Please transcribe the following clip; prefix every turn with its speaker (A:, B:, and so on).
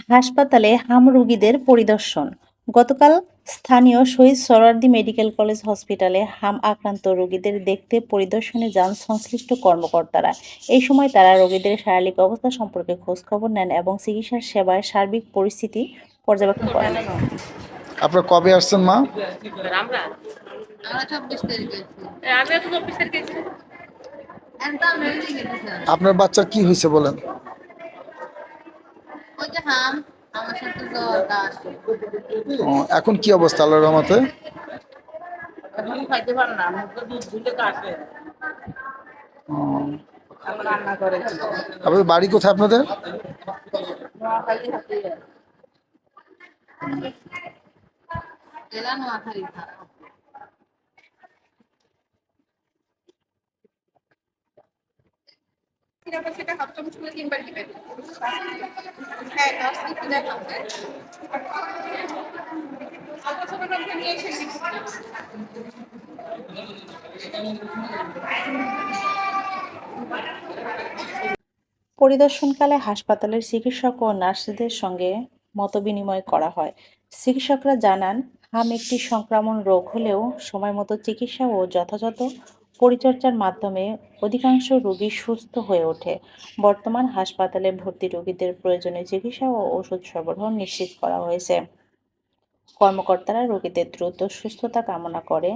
A: হাসপাতালে হাম রোগীদের পরিদর্শন। গতকাল স্থানীয় শহীদ সোহরাওয়ার্দী মেডিকেল কলেজ হসপিটালে হাম আক্রান্ত রোগীদের দেখতে পরিদর্শনে যান সংশ্লিষ্ট কর্মকর্তারা। এই সময় তারা রোগীদের শারীরিক অবস্থা সম্পর্কে খোঁজখবর নেন এবং চিকিৎসা সেবার সার্বিক পরিস্থিতি পর্যবেক্ষণ করেন।
B: আপনারা কবে আসছেন মা?
C: আমরা আমরা 24 তারিখে গেছি। আমিও তো 24 তারিখে গেছি। একদম রেডি গেছি স্যার।
B: আপনার বাচ্চার কি হয়েছে বলেন?
C: ওই যে আমার সাথে জ্বর কাশ।
B: এখন কি অবস্থা আল্লাহর রহমতে?
C: এখন খাইতে পারে না, মুখে দুধ দিলে কাশে। এখন রান্না করে।
B: আপনাদের বাড়ি কোথায় আপনাদের?
C: নোয়াখালী হাতে। জেলা নোয়াখালী।
D: সেটা হাফ চামচ করে 3 বার দিবেন। হ্যাঁ, নার্স লিখে দেন আমাকে। আল্ট্রাসাউন্ড নিয়েছেন।
A: পরিদর্শনকালে হাসপাতালের চিকিৎসক ও নার্সদের সঙ্গে মতবিনিময় করা হয়। চিকিৎসকরা জানান, হাম একটি সংক্রামক রোগ হলেও সময়মতো চিকিৎসা ও যথাযথ পরিচর্যার মাধ্যমে অধিকাংশ রোগী সুস্থ হয়ে ওঠে। বর্তমান হাসপাতালে ভর্তি রোগীদের প্রয়োজনীয় চিকিৎসা ও ওষুধ সরবরাহ নিশ্চিত করা হয়েছে। কর্মকর্তারা রোগীদের দ্রুত সুস্থতা কামনা করে